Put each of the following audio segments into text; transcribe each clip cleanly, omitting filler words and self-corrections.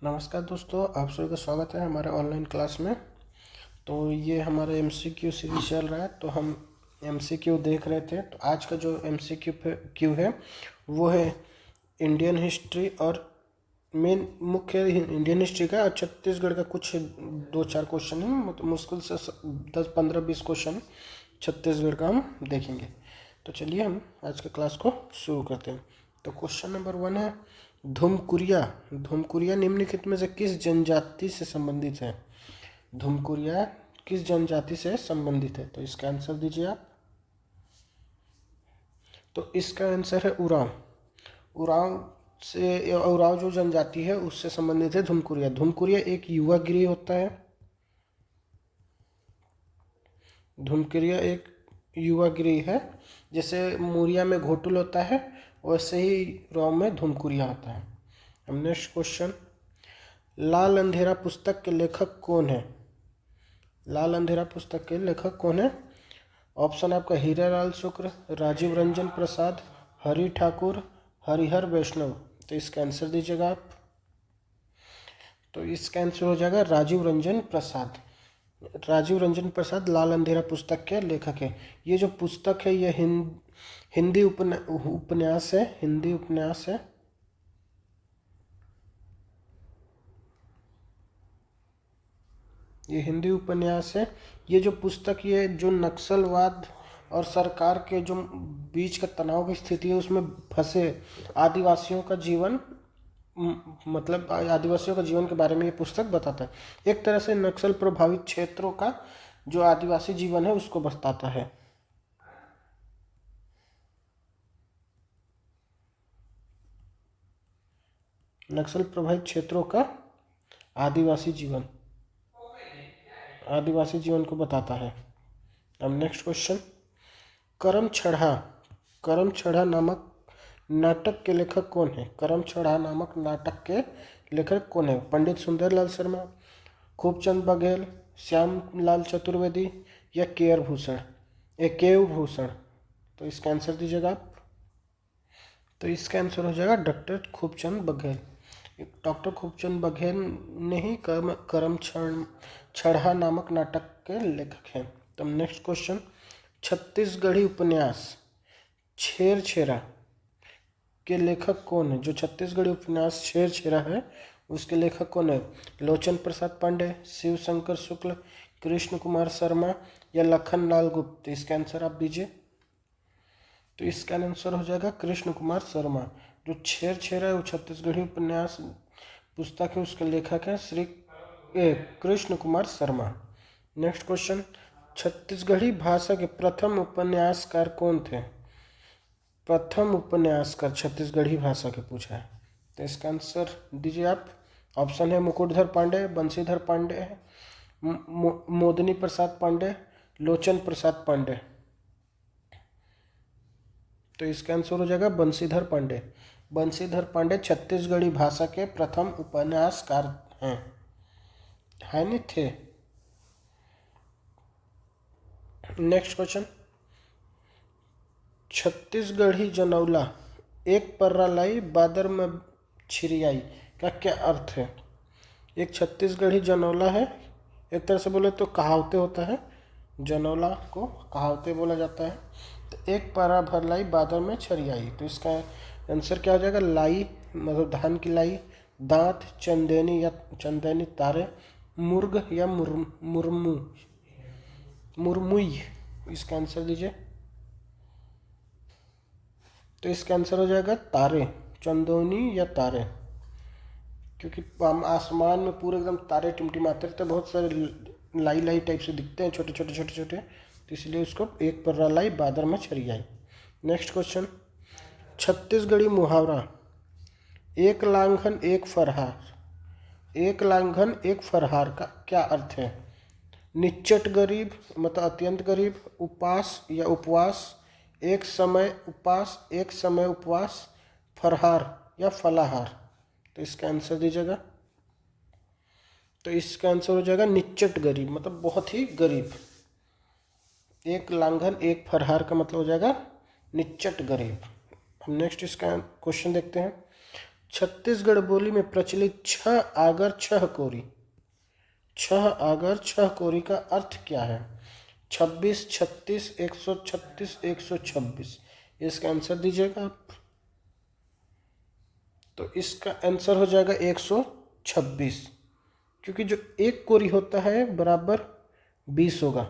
नमस्कार दोस्तों, आप सभी का स्वागत है हमारे ऑनलाइन क्लास में। तो ये हमारा एमसीक्यू सीरीज चल रहा है। तो हम एमसीक्यू देख रहे थे। तो आज का जो एमसीक्यू है वो है इंडियन हिस्ट्री, और मेन मुख्य इंडियन हिस्ट्री का और छत्तीसगढ़ का कुछ 2-4 क्वेश्चन है। मुश्किल से 10-15-20 क्वेश्चन छत्तीसगढ़ का हम देखेंगे। तो चलिए हम आज के क्लास को शुरू करते हैं। तो क्वेश्चन नंबर 1 है, धुमकुरिया धुमकुरिया निम्नलिखित में से किस जनजाति से संबंधित है? धुमकुरिया किस जनजाति से संबंधित है? तो इसका आंसर दीजिए आप। तो इसका आंसर है उरांव। उरांव जो जनजाति है उससे संबंधित है धुमकुरिया। धुमकुरिया एक युवा गिरी होता है। धुमकुरिया एक युवा गिरी है। जैसे मुरिया में घोटुल होता है, वैसे ही उरांव में धुमकुरिया होता है। अब नेक्स्ट क्वेश्चन, लाल अंधेरा पुस्तक के लेखक कौन है? लाल अंधेरा पुस्तक के लेखक कौन है? ऑप्शन आपका हीरालाल शुक्ल, राजीव रंजन प्रसाद, हरि ठाकुर, हरिहर वैष्णव। तो इसका आंसर दीजिएगा आप। तो इसका आंसर हो जाएगा राजीव रंजन प्रसाद। राजीव रंजन प्रसाद लाल अंधेरा पुस्तक के लेखक है। ये जो पुस्तक है ये हिंदी उपन्यास है। हिंदी उपन्यास है। ये हिंदी उपन्यास है। ये जो पुस्तक, ये जो नक्सलवाद और सरकार के जो बीच का तनाव की स्थिति है उसमें फंसे आदिवासियों का जीवन, मतलब आदिवासियों का जीवन के बारे में ये पुस्तक बताता है। एक तरह से नक्सल प्रभावित क्षेत्रों का जो आदिवासी जीवन है उसको बताता है। नक्सल प्रभावित क्षेत्रों का आदिवासी जीवन को बताता है। अब नेक्स्ट क्वेश्चन, करम छड़ा नामक नाटक के लेखक कौन है? करम छड़ा नामक नाटक के लेखक कौन है? पंडित सुंदरलाल शर्मा, खूबचंद बघेल, श्याम लाल चतुर्वेदी या केव भूषण। तो इसका आंसर दीजिएगा आप। तो इसका आंसर हो जाएगा डॉक्टर खूबचंद बघेल। डॉक्टर खूबचंद बघेल ने ही करम छड़ा नामक नाटक के लेखक हैं। तो नेक्स्ट क्वेश्चन, छत्तीसगढ़ी उपन्यास छेर छेरा के लेखक कौन है? जो छत्तीसगढ़ी उपन्यास छेर छेरा है उसके लेखक कौन है? लोचन प्रसाद पांडे, शिव शंकर शुक्ल, कृष्ण कुमार शर्मा या लखन लाल गुप्त। इसका आंसर आप दीजिए। तो इसका आंसर हो जाएगा कृष्ण कुमार शर्मा। जो छेर छेरा है वो छत्तीसगढ़ी उपन्यास पुस्तक है, उसके लेखक हैं कृष्ण कुमार शर्मा। नेक्स्ट क्वेश्चन, छत्तीसगढ़ी भाषा के प्रथम उपन्यासकार कौन थे? प्रथम उपन्यासकार छत्तीसगढ़ी भाषा के पूछा है। तो इसका आंसर दीजिए आप। ऑप्शन है मुकुटधर पांडे, बंशीधर पांडे, मोदनी प्रसाद पांडे, लोचन प्रसाद पांडे। तो इसका आंसर हो जाएगा बंशीधर पांडे। बंशीधर पांडे छत्तीसगढ़ी भाषा के प्रथम उपन्यासकार हैं, है नहीं थे। नेक्स्ट क्वेश्चन, छत्तीसगढ़ी जनौला एक पर्रा लाई बादर में छिरियाई का क्या अर्थ है? एक छत्तीसगढ़ी जनौला है। एक तरह से बोले तो कहावते होता है। जनौला को कहावते बोला जाता है। तो एक पारा भर लाई बादर में छरियाई। तो इसका आंसर क्या हो जाएगा? लाई मतलब धान की लाई, दांत, चंदेनी तारे, मुर्ग या मुरमुई। इसका आंसर दीजिए। तो इसका आंसर हो जाएगा तारे, चंदोनी या तारे। क्योंकि हम आसमान में पूरे एकदम तारे टिमटिमाते रहते हैं, बहुत सारे लाई टाइप से दिखते हैं, छोटे छोटे छोटे छोटे। तो इसलिए उसको एक पर्रा लाई बादर में छरियाई। नेक्स्ट क्वेश्चन, छत्तीसगढ़ी मुहावरा एक लांघन एक फरहार का क्या अर्थ है? निच्चट गरीब मतलब अत्यंत गरीब, उपास या उपवास, एक समय उपवास, फरहार या फलाहार। तो इसका आंसर दीजिएगा। तो इसका आंसर हो जाएगा निच्चट गरीब, मतलब बहुत ही गरीब। एक लांघन एक फरहार का मतलब हो जाएगा निच्चट गरीब। हम नेक्स्ट इसका क्वेश्चन देखते हैं, छत्तीसगढ़ बोली में प्रचलित छह आगर छह कोरी, छह आगर छह कोरी का अर्थ क्या है? 26, 36, 136, 126। इसका आंसर दीजिएगा आप। तो इसका आंसर हो जाएगा 126, क्योंकि जो एक कोरी होता है बराबर 20 होगा,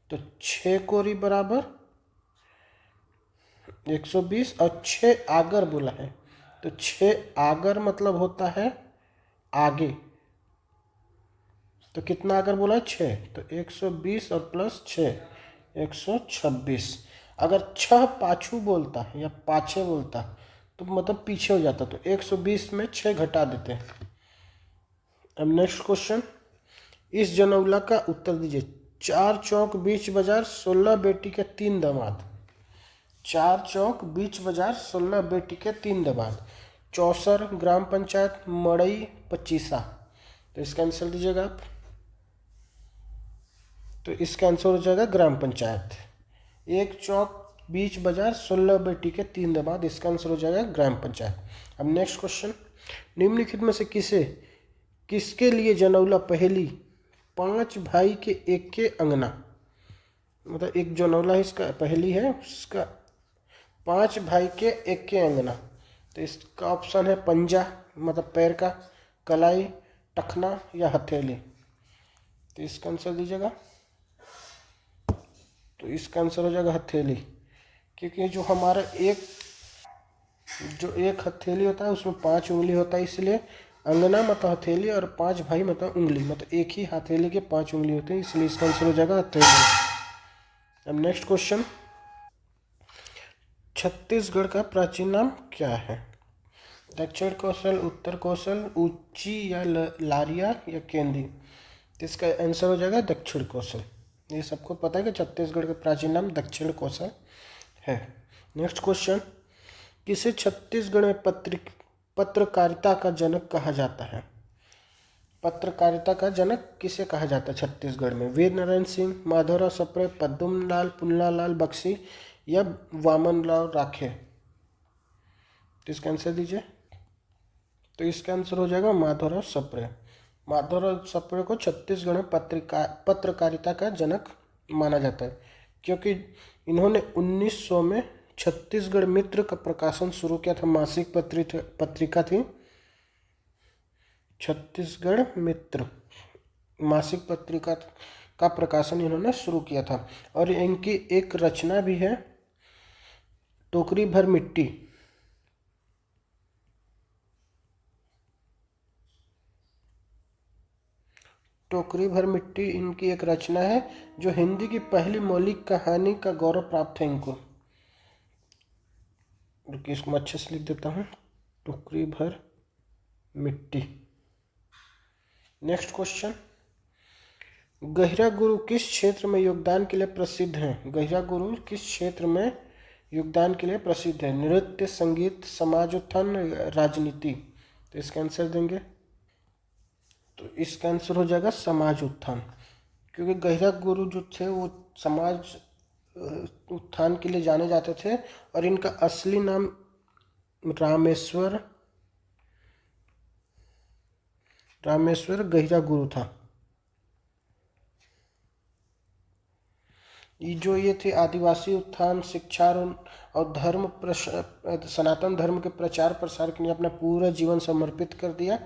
तो 6 कोरी बराबर 120 और 6 आगर बोला है, तो 6 आगर मतलब होता है आगे, तो कितना आगर बोला है? 6, तो 120 और प्लस 6 126। अगर 6 पाछू बोलता या पाछे बोलता तो मतलब पीछे हो जाता, तो 120 में 6 घटा देते हैं। अब नेक्स्ट क्वेश्चन, इस जनौला का उत्तर दीजिए। 4 चौक बीच बाजार 16 बेटी के 3 दामाद, 4 चौक बीच बाजार 16 बेटी के 3 दामाद, चौसर ग्राम पंचायत मड़ई पचीसा। तो इसका आंसर दीजिएगा आप। तो इसका आंसर हो जाएगा ग्राम पंचायत। 1 चौक बीच बाजार 16 बेटी के 3 दामाद, इसका आंसर हो जाएगा ग्राम पंचायत। अब नेक्स्ट क्वेश्चन, निम्नलिखित में से किसके लिए जनौला पहेली 5 भाई के एक के अंगना, मतलब एक जनौला इसका पहेली है, उसका 5 भाई के एक के अंगना। तो इसका ऑप्शन है पंजा मतलब पैर का, कलाई, टखना या हथेली। तो इसका आंसर दीजिएगा। तो इसका आंसर हो जाएगा हथेली, क्योंकि जो हमारा एक हथेली होता है उसमें 5 उंगली होता है, इसलिए अंगना मतलब हथेली और 5 भाई मतलब उंगली, मतलब एक ही हथेली के 5 उंगली होते हैं, इसलिए इसका आंसर हो जाएगा हथेली। अब नेक्स्ट क्वेश्चन, छत्तीसगढ़ का प्राचीन नाम क्या है? दक्षिण कौशल, उत्तर कौशल, उच्ची या लारिया या केंद्री। तो इसका आंसर हो जाएगा दक्षिण कौशल। ये सबको पता है कि छत्तीसगढ़ का प्राचीन नाम दक्षिण कौशल है। नेक्स्ट क्वेश्चन, किसे छत्तीसगढ़ में पत्रकारिता का जनक कहा जाता है? पत्रकारिता का जनक किसे कहा जाता है छत्तीसगढ़ में? वीर नारायण सिंह, माधवराव सप्रे, पद्मलाल पुन्नालाल बख्शी या वामनराव राखे। तो इसका आंसर दीजिए। तो इसका आंसर हो जाएगा माधवराव सप्रे। माधवराव सप्रे को छत्तीसगढ़ में पत्रकारिता का जनक माना जाता है, क्योंकि इन्होंने 1900 में छत्तीसगढ़ मित्र का प्रकाशन शुरू किया था। मासिक पत्रिका थी छत्तीसगढ़ मित्र, मासिक पत्रिका का प्रकाशन इन्होंने शुरू किया था। और इनकी एक रचना भी है, टोकरी भर मिट्टी। टोकरी भर मिट्टी इनकी एक रचना है, जो हिंदी की पहली मौलिक कहानी का गौरव प्राप्त है इनको। रुकिए, इसको मैं अच्छे से लिख देता हूँ, टोकरी भर मिट्टी। नेक्स्ट क्वेश्चन, गहिरा गुरु किस क्षेत्र में योगदान के लिए प्रसिद्ध हैं? गहिरा गुरु किस क्षेत्र में योगदान के लिए प्रसिद्ध है? नृत्य, संगीत, समाज उत्थान, राजनीति। तो इसका आंसर देंगे। तो इसका आंसर हो जाएगा समाज उत्थान, क्योंकि गहिरा गुरु जो थे वो समाज उत्थान के लिए जाने जाते थे, और इनका असली नाम रामेश्वर गहिरा गुरु था। ये थे आदिवासी उत्थान, शिक्षा और सनातन धर्म के प्रचार प्रसार के लिए अपना पूरा जीवन समर्पित कर दिया।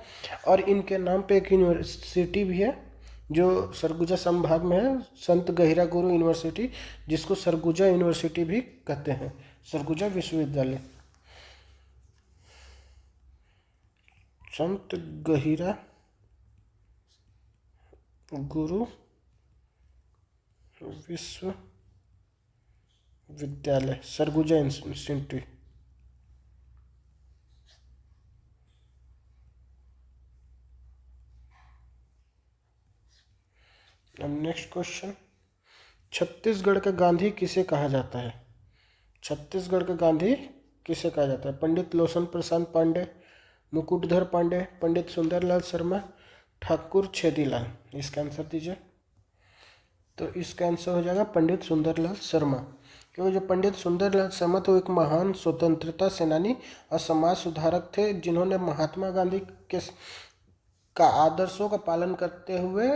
और इनके नाम पे एक यूनिवर्सिटी भी है जो सरगुजा संभाग में है, संत गहिरा गुरु यूनिवर्सिटी, जिसको सरगुजा यूनिवर्सिटी भी कहते हैं, सरगुजा विश्वविद्यालय। संत गहिरा गुरु विश्वविद्यालय, सरगुजा इंस्टीट्यूट। अब नेक्स्ट क्वेश्चन, छत्तीसगढ़ का गांधी किसे कहा जाता है? छत्तीसगढ़ का गांधी किसे कहा जाता है? पंडित लोसन प्रसाद पांडे, मुकुटधर पांडे, पंडित सुंदरलाल शर्मा, ठाकुर छेदीलाल। इसका आंसर दीजिए। तो इसका आंसर हो जाएगा पंडित सुंदरलाल शर्मा। क्योंकि जो पंडित सुंदरलाल शर्मा तो एक महान स्वतंत्रता सेनानी और समाज सुधारक थे, जिन्होंने महात्मा गांधी के का आदर्शों का पालन करते हुए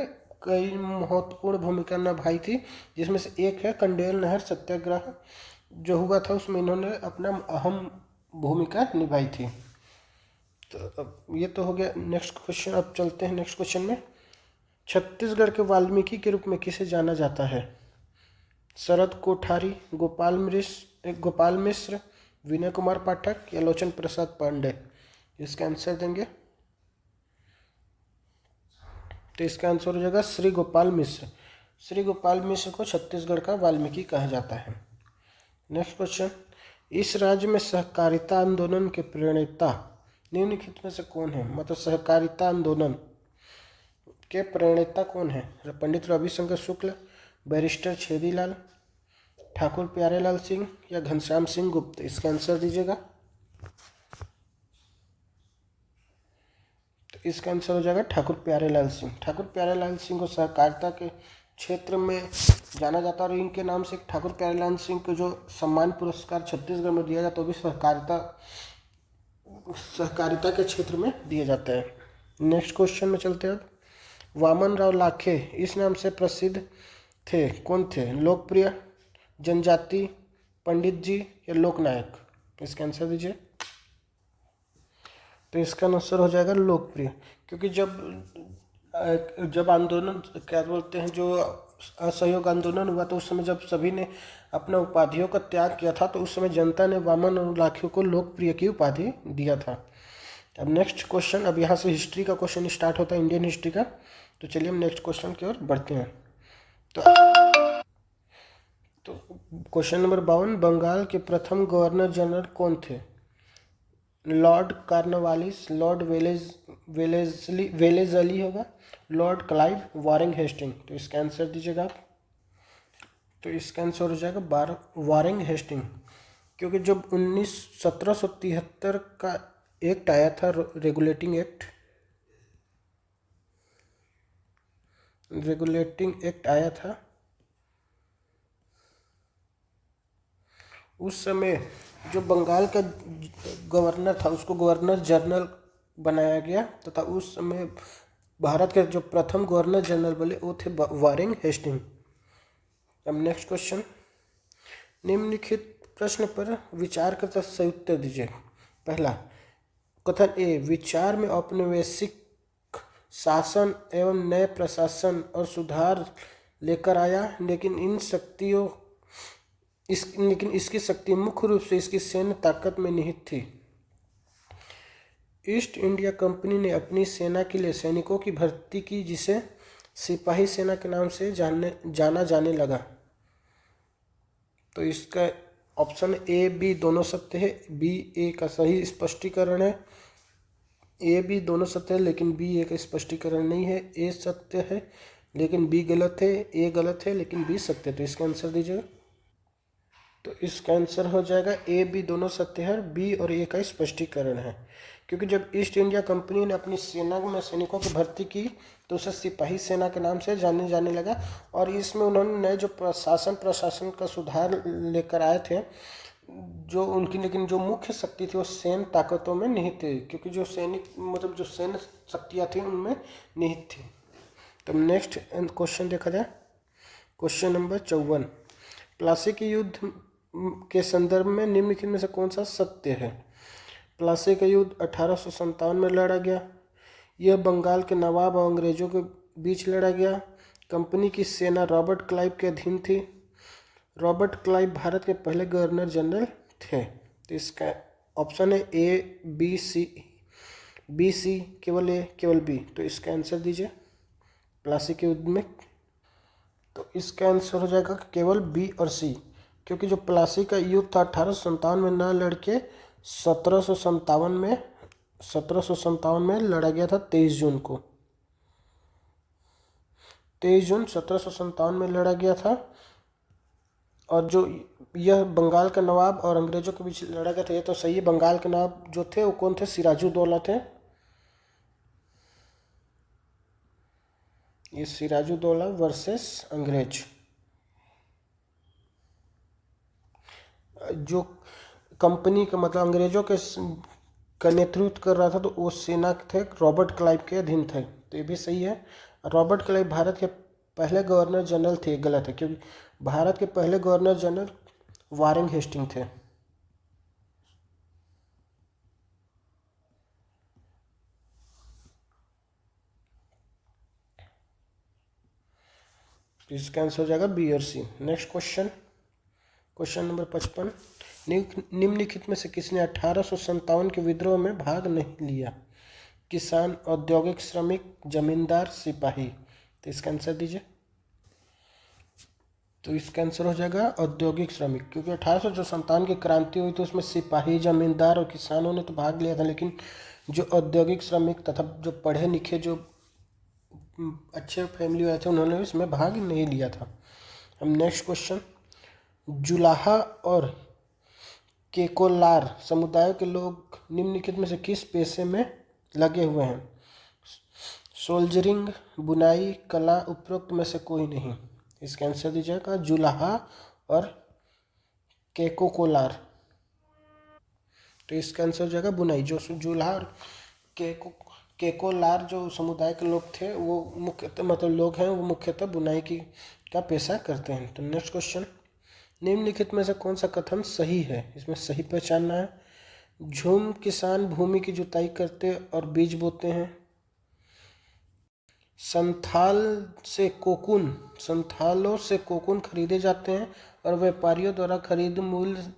कई महत्वपूर्ण भूमिका निभाई थी, जिसमें से एक है कंडेल नहर सत्याग्रह जो हुआ था, उसमें इन्होंने अपना अहम भूमिका निभाई थी। तो अब ये तो हो गया नेक्स्ट क्वेश्चन। अब चलते हैं नेक्स्ट क्वेश्चन में। छत्तीसगढ़ के वाल्मीकि के रूप में किसे जाना जाता है? शरद कोठारी, गोपाल मिश्र, विनय कुमार पाठक या लोचन प्रसाद पांडे? इसका आंसर देंगे तो इसका आंसर हो जाएगा श्री गोपाल मिश्र। श्री गोपाल मिश्र को छत्तीसगढ़ का वाल्मीकि कहा जाता है। Next question. इस राज्य में सहकारिता आंदोलन के प्रणेता निम्नलिखित में से कौन है? मतलब सहकारिता आंदोलन के प्रणेता कौन है? पंडित रविशंकर शुक्ल, बैरिस्टर छेदीलाल, ठाकुर प्यारेलाल सिंह या घनश्याम सिंह गुप्त? इसका आंसर दीजिएगा। तो इसका आंसर हो जाएगा ठाकुर प्यारेलाल सिंह। ठाकुर प्यारेलाल सिंह को सहकारिता के क्षेत्र में जाना जाता है और इनके नाम से ठाकुर प्यारेलाल सिंह को जो सम्मान पुरस्कार छत्तीसगढ़ में दिया जाता है वो भी सहकारिता के क्षेत्र में दिया जाता है। नेक्स्ट क्वेश्चन में चलते हैं। अब वामन राव लाखे इस नाम से प्रसिद्ध थे, कौन थे? लोकप्रिय, जनजाति, पंडित जी या लोकनायक? इसका आंसर दीजिए। तो इसका आंसर हो जाएगा लोकप्रिय, क्योंकि जब आंदोलन क्या बोलते हैं, जो असहयोग आंदोलन हुआ तो उस समय जब सभी ने अपना उपाधियों का त्याग किया था तो उस समय जनता ने वामन और लाखे को लोकप्रिय की उपाधि दिया था। अब नेक्स्ट क्वेश्चन। अब यहाँ से हिस्ट्री का क्वेश्चन स्टार्ट होता है, इंडियन हिस्ट्री का। तो चलिए हम नेक्स्ट क्वेश्चन की ओर बढ़ते हैं। तो क्वेश्चन नंबर 52, बंगाल के प्रथम गवर्नर जनरल कौन थे? लॉर्ड कार्नवालिस, लॉर्ड वेलेजली होगा, लॉर्ड क्लाइव, वारेन हेस्टिंग? तो इसका आंसर दीजिएगा आप। तो इसका आंसर हो जाएगा वारेन हेस्टिंग, क्योंकि जब 1773 का एक्ट आया था, रेगुलेटिंग एक्ट आया था, उस समय जो बंगाल का गवर्नर था उसको गवर्नर जनरल बनाया गया तथा उस समय भारत के जो प्रथम गवर्नर जनरल बोले वो थे वारेन हेस्टिंग। अब नेक्स्ट क्वेश्चन। निम्नलिखित प्रश्न पर विचार करते सही उत्तर दीजिए। पहला, कथन ए, विचार में औपनिवेशिक शासन एवं नए प्रशासन और सुधार लेकर आया, लेकिन इसकी शक्ति मुख्य रूप से इसकी सैन्य ताकत में निहित थी। ईस्ट इंडिया कंपनी ने अपनी सेना के लिए सैनिकों की भर्ती की, जिसे सिपाही सेना के नाम से जाना जाने लगा। तो इसका ऑप्शन ए बी दोनों सत्य है। बी ए का सही स्पष्टीकरण है। ए बी दोनों सत्य है लेकिन बी ए का स्पष्टीकरण नहीं है। ए सत्य है लेकिन बी गलत है, ए गलत है लेकिन बी सत्य है। तो इसका आंसर दीजिएगा। तो इसका आंसर हो जाएगा ए बी दोनों सत्य है, बी और ए का स्पष्टीकरण है। क्योंकि जब ईस्ट इंडिया कंपनी ने अपनी सेना में सैनिकों की भर्ती की तो उसे सिपाही सेना के नाम से जाने लगा और इसमें उन्होंने नए जो प्रशासन का सुधार लेकर आए थे, जो उनकी लेकिन जो मुख्य शक्ति थी वो सैन्य ताकतों में निहित थी, क्योंकि जो जो सैन्य शक्तियाँ थी उनमें निहित थी। तो नेक्स्ट क्वेश्चन देखा जाए। क्वेश्चन नंबर 54, प्लासी के युद्ध के संदर्भ में निम्नलिखित में से कौन सा सत्य है? प्लासी का युद्ध 1857 में लड़ा गया। यह बंगाल के नवाब और अंग्रेजों के बीच लड़ा गया। कंपनी की सेना रॉबर्ट क्लाइव के अधीन थी। रॉबर्ट क्लाइव भारत के पहले गवर्नर जनरल थे। तो इसका ऑप्शन है ए बी सी, केवल ए केवल बी। तो इसका आंसर दीजिए प्लासी के युद्ध में। तो इसका आंसर हो जाएगा केवल बी और सी, क्योंकि जो प्लासी का युद्ध था 1857 में न लड़के 1757 में लड़ा गया था। 23 जून को 1757 में लड़ा गया था। और जो यह बंगाल का नवाब और अंग्रेजों के बीच लड़ा गया था, ये तो सही है। बंगाल के नवाब जो थे वो कौन थे? सिराजुद्दौला थे। ये सिराजुद्दौला वर्सेस अंग्रेज। जो कंपनी का मतलब अंग्रेजों के का नेतृत्व कर रहा था, तो वो सेना थे रॉबर्ट क्लाइव के अधीन थे, तो ये भी सही है। रॉबर्ट क्लाइव भारत के पहले गवर्नर जनरल थे, गलत है, क्योंकि भारत के पहले गवर्नर जनरल वारेन हेस्टिंग थे। तो इसका आंसर हो जाएगा बी और C. Next question, question number 55। निम्नलिखित में से किसने 1857 के विद्रोह में भाग नहीं लिया? किसान, औद्योगिक श्रमिक, जमींदार, सिपाही। तो इसका आंसर दीजिए। तो इसका आंसर हो जाएगा औद्योगिक श्रमिक, क्योंकि 1857 की क्रांति हुई तो उसमें सिपाही, जमींदार और किसानों ने तो भाग लिया था, लेकिन जो औद्योगिक श्रमिक तथा जो पढ़े लिखे जो अच्छे फैमिली वाले थे उन्होंने इसमें भाग नहीं लिया था। हम नेक्स्ट क्वेश्चन, जुलाहा और केकोलार समुदाय के लोग निम्नलिखित में से किस पेशे में लगे हुए हैं? सोल्जरिंग, बुनाई, कला, उपरोक्त में से कोई नहीं। इसका आंसर दीजिएगा जुलाहा और केकोकोलार। तो इसका आंसर हो जाएगा बुनाई। जो जुलाहा और केको केकोलार जो समुदाय के लोग थे वो मुख्यतः मतलब लोग हैं वो मुख्यतः बुनाई की का पेशा करते हैं। तो नेक्स्ट क्वेश्चन, निम्नलिखित में से कौन सा कथन सही है? इसमें सही पहचानना है। झूम किसान भूमि की जुताई करते और बीज बोते हैं। संथालों से कोकून खरीदे जाते हैं और व्यापारियों द्वारा खरीद मूल्य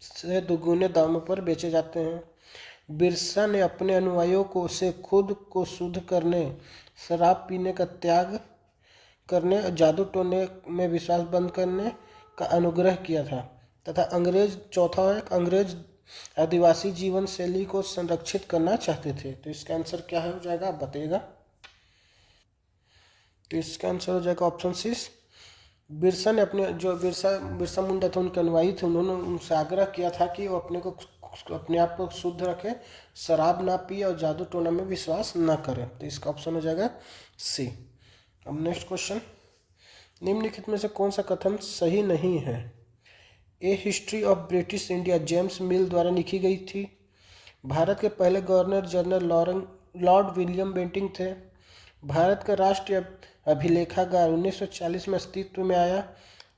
से दुगुने दामों पर बेचे जाते हैं। बिरसा ने अपने अनुयायियों को से खुद को शुद्ध करने, शराब पीने का त्याग करने और जादू टोने में विश्वास बंद करने का अनुग्रह किया था तथा चौथा है, अंग्रेज आदिवासी जीवन शैली को संरक्षित करना चाहते थे। तो इसका आंसर क्या हो जाएगा, आप बताइएगा। तो इसका आंसर हो जाएगा ऑप्शन सी। बिरसा ने अपने जो बिरसा मुंडा थे उनके अनुयायी थे, उन्होंने उनसे आग्रह किया था कि वो अपने आप को शुद्ध रखे, शराब ना पिए और जादू टोना में विश्वास ना करे। तो इसका ऑप्शन हो जाएगा सी। अब नेक्स्ट क्वेश्चन, निम्नलिखित में से कौन सा कथन सही नहीं है? A History of British India James Mill द्वारा लिखी गई थी। भारत के पहले governor general Lord William Bentinck थे। भारत का राष्ट्रीय अभिलेखागार 1940 में अस्तित्व में आया।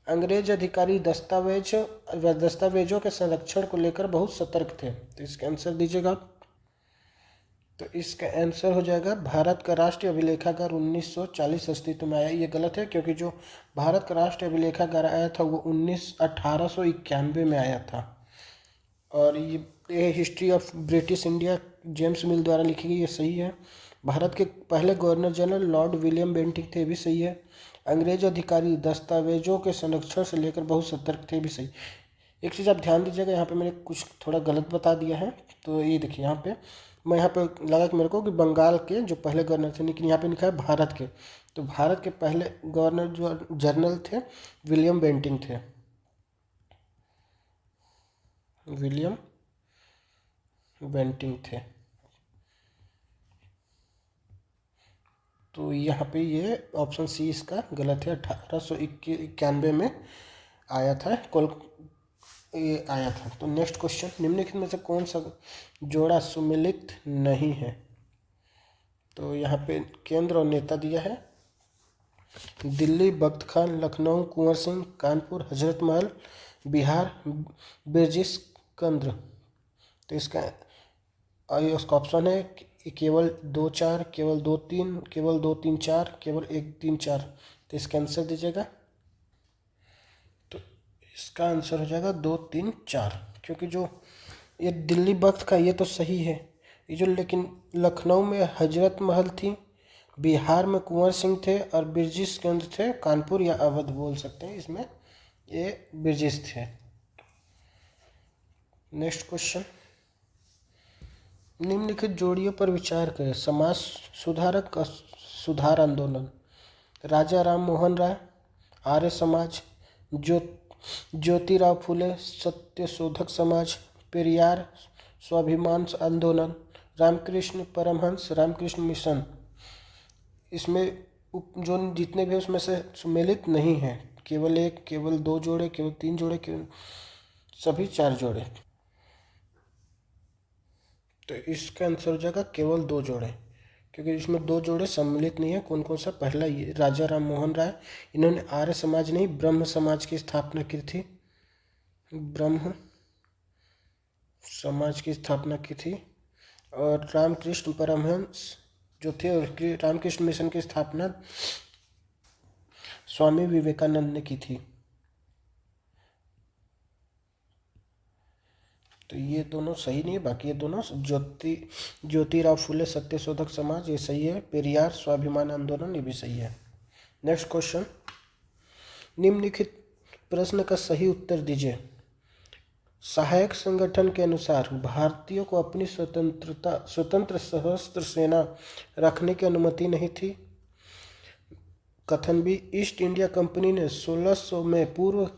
अंग्रेज अधिकारी दस्तावेजों के संरक्षण को लेकर बहुत सतर्क थे। तो इसका आंसर दीजिएगा। तो इसका आंसर हो जाएगा भारत का राष्ट्रीय अभिलेखागार 1940 अस्तित्व में आया। ये गलत है, क्योंकि जो भारत का राष्ट्रीय अभिलेखागार आया था वो 1891 में आया था। और ये history of British India James Mill द्वारा लिखी गई, ये सही है। भारत के पहले governor general Lord William Bentinck थे, भी सही है। अंग्रेज अधिकारी दस्तावेजों के संरक्षण से लेकर बहुत सतर्क थे, भी सही। एक चीज़ आप ध्यान दीजिएगा, यहाँ पे मैंने कुछ थोड़ा गलत बता दिया है। तो ये देखिए यहाँ पे लगा कि मेरे को कि बंगाल के जो पहले गवर्नर थे, लेकिन यहाँ पे लिखा है भारत के। तो भारत के पहले गवर्नर जो जनरल थे विलियम बेंटिंक थे, विलियम बेंटिंक थे। तो यहाँ पे ये ऑप्शन सी इसका गलत है। 1891 में आया था ये आया था। तो नेक्स्ट क्वेश्चन, निम्नलिखित में से कौन सा जोड़ा सुमेलित नहीं है? तो यहाँ पे केंद्र और नेता दिया है। दिल्ली बख्त खान, लखनऊ कुंवर सिंह, कानपुर हजरत महल, बिहार बिरजिस कंद्र। तो इसका ऑप्शन है केवल 2-4, केवल 2-3, केवल 2-3-4, केवल 1-3-4। तो इसका आंसर दीजिएगा। तो इसका आंसर हो जाएगा 2-3-4, क्योंकि जो ये दिल्ली वक्त का ये तो सही है, ये जो लेकिन लखनऊ में हजरत महल थी, बिहार में कुंवर सिंह थे और बिरजिस केंद्र थे कानपुर या अवध बोल सकते हैं, इसमें ये बिरजिस थे। नेक्स्ट क्वेश्चन, निम्नलिखित जोड़ियों पर विचार करें। समाज सुधारक का सुधार आंदोलन, राजा राम मोहन राय, आर्य समाज, ज्योतिराव फुले सत्यशोधक समाज, पेरियार स्वाभिमान आंदोलन, रामकृष्ण परमहंस रामकृष्ण मिशन। इसमें जो जितने भी उसमें से सम्मिलित नहीं हैं, केवल 1, केवल 2 जोड़े, केवल 3 जोड़े, केवल सभी 4 जोड़े। तो इसका आंसर हो जाएगा केवल 2 जोड़े, क्योंकि इसमें 2 जोड़े सम्मिलित नहीं है। कौन कौन सा? पहला ये राजा राम मोहन राय, इन्होंने आर्य समाज नहीं ब्रह्म समाज की स्थापना की थी। ब्रह्म समाज की स्थापना की थी। और रामकृष्ण परमहंस जो थे, उसकी रामकृष्ण मिशन की स्थापना स्वामी विवेकानंद ने की थी। तो ये दोनों सही नहीं है, बाकी ये दोनों ज्योतिराव फुले सत्यशोधक समाज ये सही है। पेरियार स्वाभिमान आंदोलन ये भी सही है। नेक्स्ट क्वेश्चन, निम्नलिखित प्रश्न का सही उत्तर दीजिए। सहायक संगठन के अनुसार भारतीयों को अपनी स्वतंत्र सशस्त्र सेना रखने की अनुमति नहीं थी। कथन बी, ईस्ट इंडिया कंपनी ने 1600 में पूर्व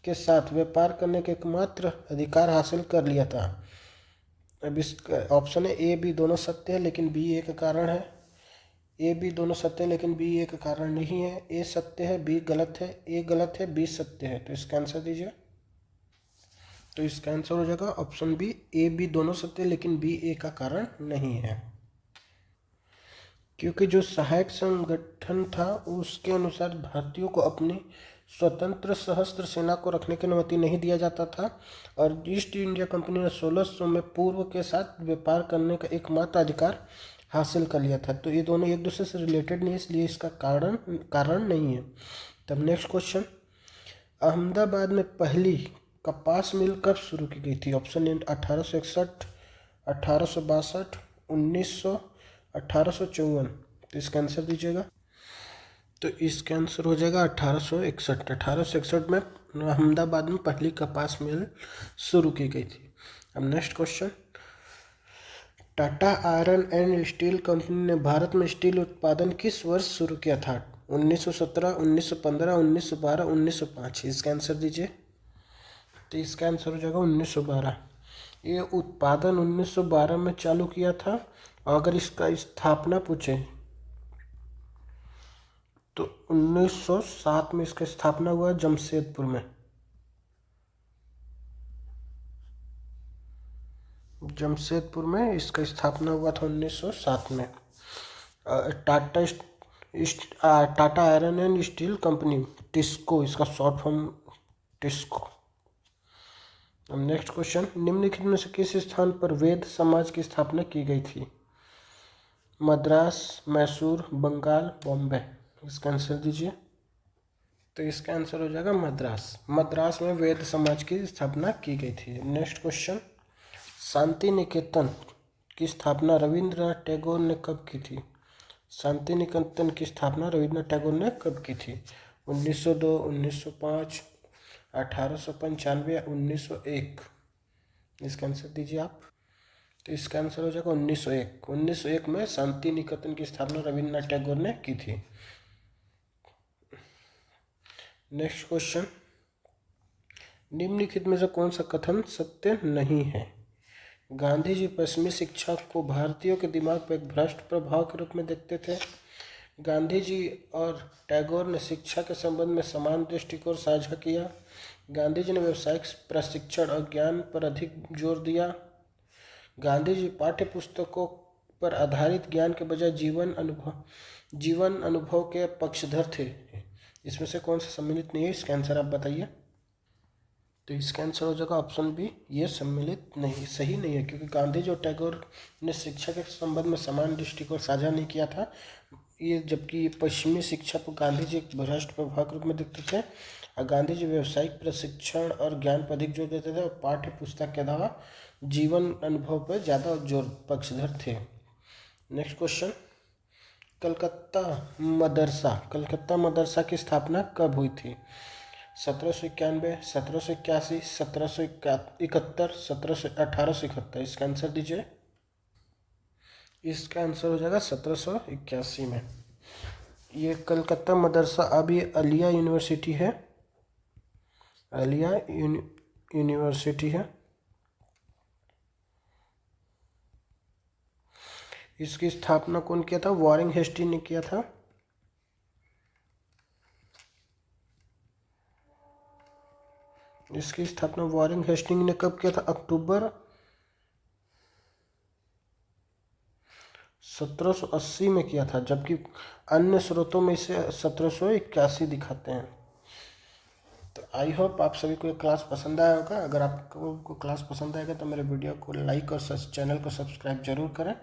के साथ व्यापार करने के एकमात्र अधिकार हासिल कर लिया था। अब इसका ऑप्शन है ए बी दोनों सत्य है लेकिन बी ए का कारण है। ए बी दोनों सत्य है लेकिन बी ए का कारण नहीं है। ए सत्य है, बी गलत है। ए गलत है, बी सत्य है। तो इसका आंसर दीजिए। तो इसका आंसर हो जाएगा ऑप्शन बी, ए बी दोनों सत्य है लेकिन बी ए का कारण नहीं है। क्योंकि जो सहायक संगठन था उसके अनुसार भारतीयों को अपनी स्वतंत्र सशस्त्र सेना को रखने की अनुमति नहीं दिया जाता था, और ईस्ट इंडिया कंपनी ने 1600 में पूर्व के साथ व्यापार करने का एकमात्र अधिकार हासिल कर लिया था। तो ये दोनों एक दूसरे से रिलेटेड नहीं है, इसलिए इसका कारण नहीं है। तब नेक्स्ट क्वेश्चन, अहमदाबाद में पहली कपास मिल कब शुरू की गई थी? Option A 1861, 1862, 1900, 1854। तो इसका आंसर दीजिएगा। तो इसका आंसर हो जाएगा 1861। 1861 में अहमदाबाद में पहली कपास मिल शुरू की गई थी। अब next question, Tata iron and steel company ने भारत में स्टील उत्पादन किस वर्ष शुरू किया था? 1917, 1915, 1912, 1905। इसका आंसर दीजिए। तो इसका आंसर हो जाएगा 1912। ये उत्पादन 1912 में चालू किया था। अगर इसका स्थापना पूछे तो 1907 में इसका स्थापना हुआ जमशेदपुर में। जमशेदपुर में इसका स्थापना हुआ था 1907 में। Tata iron and steel company, TISCO इसका शॉर्ट फॉर्म टिस्को। अब नेक्स्ट क्वेश्चन, निम्नलिखित में से किस स्थान पर वेद समाज की स्थापना की गई थी? मद्रास, मैसूर, बंगाल, बॉम्बे। इसका आंसर दीजिए। तो इसका आंसर हो जाएगा मद्रास। मद्रास में वेद समाज की स्थापना की गई थी। नेक्स्ट क्वेश्चन, शांति निकेतन की स्थापना रविंद्रनाथ टैगोर ने कब की थी? शांति निकेतन की स्थापना रविंद्रनाथ टैगोर ने कब की थी? 1902, 1905, 1895, 1901। इसका आंसर दीजिए आप। तो इसका आंसर हो जाएगा 1901। 1901 में शांति निकेतन की स्थापना रविंद्रनाथ टैगोर ने की थी। नेक्स्ट क्वेश्चन, निम्नलिखित में से कौन सा कथन सत्य नहीं है? गांधी जी पश्चिमी शिक्षा को भारतीयों के दिमाग पर एक भ्रष्ट प्रभाव के रूप में देखते थे। गांधी जी और टैगोर ने शिक्षा के संबंध में समान दृष्टिकोण साझा किया। गांधी जी ने व्यावसायिक प्रशिक्षण और ज्ञान पर अधिक जोर दिया। गांधी जी पाठ्य पुस्तकों पर आधारित ज्ञान के बजाय जीवन अनुभव के पक्षधर थे। इसमें से कौन सा सम्मिलित नहीं है? इसका आंसर आप बताइए। तो इसका आंसर हो जाएगा ऑप्शन बी, ये सम्मिलित नहीं, सही नहीं है, क्योंकि गांधी जी और टैगोर ने शिक्षा के संबंध में समान दृष्टिकोण साझा नहीं किया था। ये जबकि पश्चिमी शिक्षा को गांधी जी एक भ्रष्ट प्रभाव के रूप में देखते थे, और गांधी जी व्यावसायिक प्रशिक्षण और ज्ञान पर अधिक जोर देते थे, और पाठ्य पुस्तक के अलावा जीवन अनुभव पर ज़्यादा जोर पक्षधर थे। नेक्स्ट क्वेश्चन, कलकत्ता मदरसा की स्थापना कब हुई थी? 1791, 1781, 1771, 1871। इसका आंसर दीजिए। इसका आंसर हो जाएगा 1781 में। ये कलकत्ता मदरसा अभी आलिया यूनिवर्सिटी है। आलिया यूनिवर्सिटी है। इसकी स्थापना कौन किया था? वॉरेन हेस्टी ने किया था। इसकी स्थापना वॉरेन हेस्टिंग ने कब किया था? अक्टूबर 1780 में किया था, जबकि अन्य स्रोतों में इसे 1781 दिखाते हैं। तो आई होप आप सभी को ये क्लास पसंद आया होगा। अगर आपको क्लास पसंद आएगा तो मेरे वीडियो को लाइक और चैनल को सब्सक्राइब जरूर करें।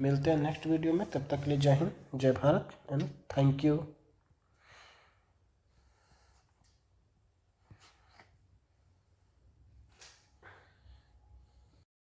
मिलते हैं नेक्स्ट वीडियो में, तब तक के लिए जय हिंद, जय भारत एंड थैंक यू।